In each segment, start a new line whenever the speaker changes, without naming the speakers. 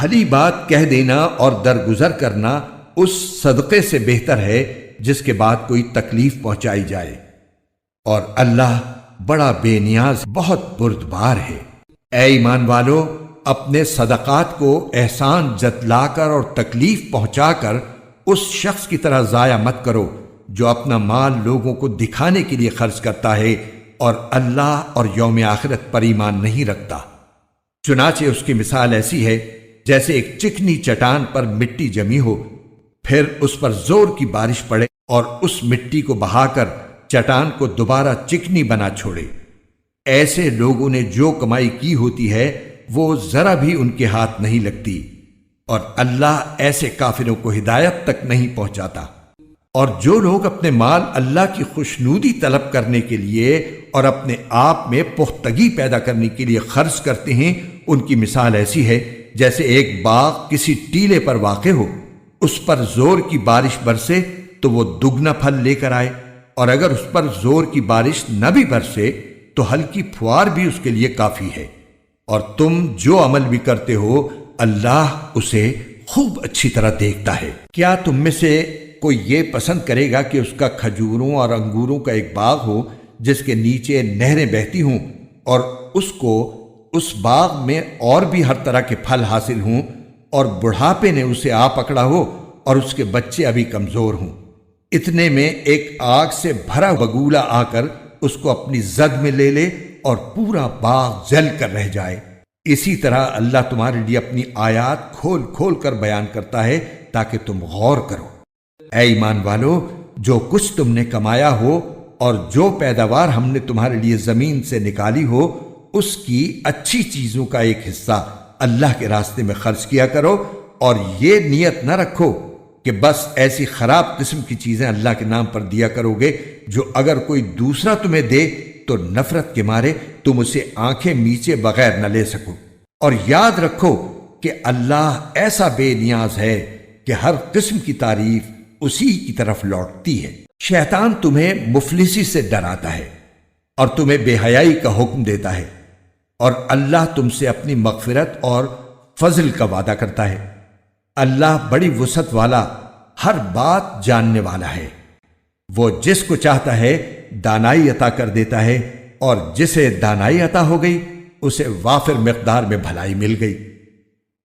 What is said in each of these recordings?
بھلی بات کہہ دینا اور درگزر کرنا اس صدقے سے بہتر ہے جس کے بعد کوئی تکلیف پہنچائی جائے، اور اللہ بڑا بے نیاز بہت بردبار ہے۔ اے ایمان والو، اپنے صدقات کو احسان جتلا کر اور تکلیف پہنچا کر اس شخص کی طرح ضائع مت کرو جو اپنا مال لوگوں کو دکھانے کے لیے خرچ کرتا ہے اور اللہ اور یوم آخرت پر ایمان نہیں رکھتا۔ چنانچہ اس کی مثال ایسی ہے جیسے ایک چکنی چٹان پر مٹی جمی ہو، پھر اس پر زور کی بارش پڑے اور اس مٹی کو بہا کر چٹان کو دوبارہ چکنی بنا چھوڑے۔ ایسے لوگوں نے جو کمائی کی ہوتی ہے وہ ذرا بھی ان کے ہاتھ نہیں لگتی، اور اللہ ایسے کافروں کو ہدایت تک نہیں پہنچاتا۔ اور جو لوگ اپنے مال اللہ کی خوشنودی طلب کرنے کے لیے اور اپنے آپ میں پختگی پیدا کرنے کے لیے خرچ کرتے ہیں، ان کی مثال ایسی ہے جیسے ایک باغ کسی ٹیلے پر واقع ہو، اس پر زور کی بارش برسے تو وہ دگنا پھل لے کر آئے، اور اگر اس پر زور کی بارش نہ بھی برسے تو ہلکی پھوار بھی اس کے لیے کافی ہے۔ اور تم جو عمل بھی کرتے ہو اللہ اسے خوب اچھی طرح دیکھتا ہے۔ کیا تم میں سے کوئی یہ پسند کرے گا کہ اس کا کھجوروں اور انگوروں کا ایک باغ ہو جس کے نیچے نہریں بہتی ہوں، اور اس کو اس باغ میں اور بھی ہر طرح کے پھل حاصل ہوں، اور بڑھاپے نے اسے آ پکڑا ہو اور اس کے بچے ابھی کمزور ہوں؟ اتنے میں ایک آگ سے بھرا بگولا آ کر اس کو اپنی زد میں لے لے اور پورا باغ جل کر رہ جائے۔ اسی طرح اللہ تمہارے لیے اپنی آیات کھول کھول کر بیان کرتا ہے تاکہ تم غور کرو۔ اے ایمان والو، جو کچھ تم نے کمایا ہو اور جو پیداوار ہم نے تمہارے لیے زمین سے نکالی ہو، اس کی اچھی چیزوں کا ایک حصہ اللہ کے راستے میں خرچ کیا کرو، اور یہ نیت نہ رکھو کہ بس ایسی خراب قسم کی چیزیں اللہ کے نام پر دیا کرو گے جو اگر کوئی دوسرا تمہیں دے تو نفرت کے مارے تم اسے آنکھیں میچے بغیر نہ لے سکو۔ اور یاد رکھو کہ اللہ ایسا بے نیاز ہے کہ ہر قسم کی تعریف اسی کی طرف لوٹتی ہے۔ شیطان تمہیں مفلسی سے ڈراتا ہے اور تمہیں بے حیائی کا حکم دیتا ہے، اور اللہ تم سے اپنی مغفرت اور فضل کا وعدہ کرتا ہے۔ اللہ بڑی وسعت والا، ہر بات جاننے والا ہے۔ وہ جس کو چاہتا ہے دانائی عطا کر دیتا ہے، اور جسے دانائی عطا ہو گئی اسے وافر مقدار میں بھلائی مل گئی۔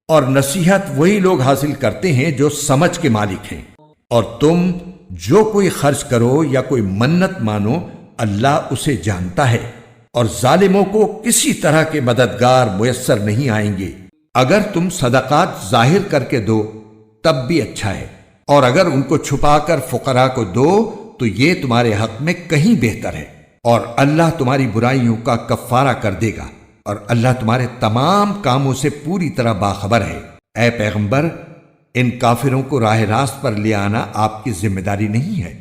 اور نصیحت وہی لوگ حاصل کرتے ہیں جو سمجھ کے مالک ہیں۔ اور تم جو کوئی خرچ کرو یا کوئی منت مانو، اللہ اسے جانتا ہے، اور ظالموں کو کسی طرح کے مددگار میسر نہیں آئیں گے۔ اگر تم صدقات ظاہر کر کے دو تب بھی اچھا ہے، اور اگر ان کو چھپا کر فقراء کو دو تو یہ تمہارے حق میں کہیں بہتر ہے، اور اللہ تمہاری برائیوں کا کفارہ کر دے گا، اور اللہ تمہارے تمام کاموں سے پوری طرح باخبر ہے۔ اے پیغمبر، ان کافروں کو راہ راست پر لے آنا آپ کی ذمہ داری نہیں ہے،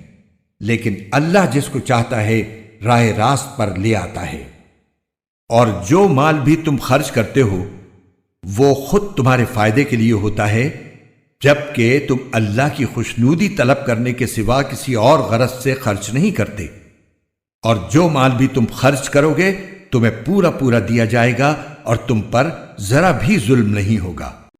لیکن اللہ جس کو چاہتا ہے راہ راست پر لے آتا ہے۔ اور جو مال بھی تم خرچ کرتے ہو وہ خود تمہارے فائدے کے لیے ہوتا ہے، جبکہ تم اللہ کی خوشنودی طلب کرنے کے سوا کسی اور غرض سے خرچ نہیں کرتے۔ اور جو مال بھی تم خرچ کرو گے تمہیں پورا پورا دیا جائے گا، اور تم پر ذرا بھی ظلم نہیں ہوگا۔